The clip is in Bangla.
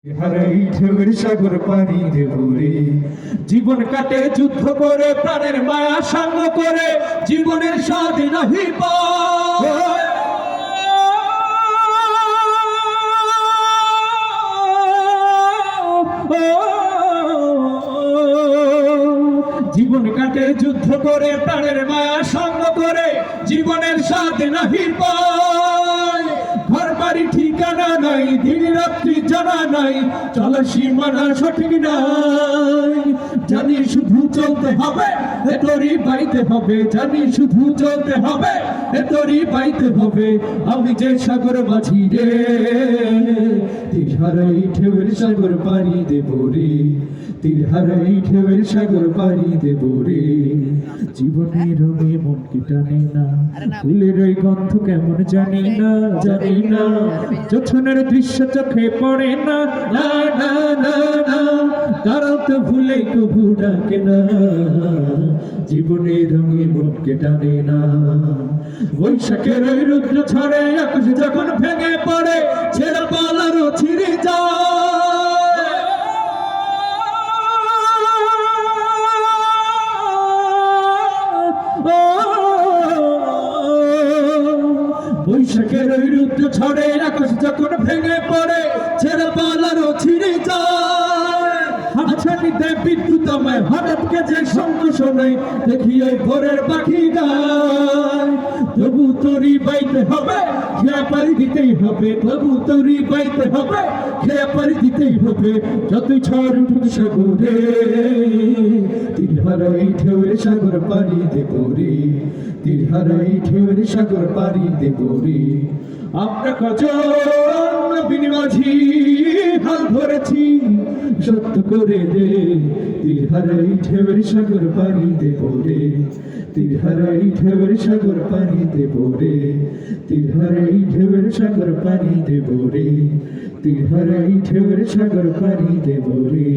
হারাই ঢেউয়ের সাগর পাড়ি দেব রে। জীবন কাটে যুদ্ধ করে, প্রাণের মায়া সাঙ্গ করে, জীবনের স্বাদ নাহি পায়। জীবন কাটে যুদ্ধ করে, প্রাণের মায়া সাঙ্গ করে, জীবনের স্বাদ নাহি পায়। ঘর বাড়ি ঠিকানা নাই, দিন রাত্রি জানা নাই, চলার সীমানা সঠিক নাই। জানি শুধু চলতে হবে, এতরি বাইতে হবে, জানি শুধু চলতে হবে, এতরি বাইতে হবে। আমি যে সাগর মাঝি রে, তীর হারাই ঢেউয়ের সাগর পাড়ি দেব রে। তীর হারাই ঢেউয়ের সাগর পাড়ি দেব রে। জীবনের রঙে মন কি টানে না, ফুলের ওই গন্ধ কেমন জানি না, জানি না। যোছনের দৃশ্য চোখে পড়ে না, না না না না। তারা তো ভুলে কবু ডাকে না, জীবনের রঙে মনকে টানে না। বৈশাখের ওই রুদ্র ছড়ে, আকাশ যখন ভেঙে পড়ে, ছেঁড়া পালারও ছিঁড়ে যায়। বৈশাখের ওই রুদ্র ছড়ে, আকাশ যখন ভেঙে পড়ে, ছেঁড়া পালারও ছিঁড়ে যায়। হাতছানিতে বিদ্যুতময় হঠাৎ গেছে শঙ্খ শোনাই, দেখি ওই ভোরের পাখি গায়। তবু তোরই বাইতে হবে, খেয়া পারি দিতেই হবে, তবু তোরই বাইতে হবে, খেয়া পারি দিতেই হবে। যতই ঝড় উঠুক সাগরে, তীর হারাই ঢেউয়ের সাগর পাড়ি দেব রে। তীর হারাই ঢেউয়ের সাগর পাড়ি দেব রে। আমরা কজন বিন মাঝি হাল ধরেছি, সত্য করে দে। তীর হারাই ঢেউয়ের সাগর পাড়ি দেব রে। তীর হারাই ঢেউয়ের সাগর পাড়ি দেব রে। তীর হারাই ঢেউয়ের সাগর পাড়ি দেব রে। তীর হারাই ঢেউয়ের সাগর পাড়ি দেব রে।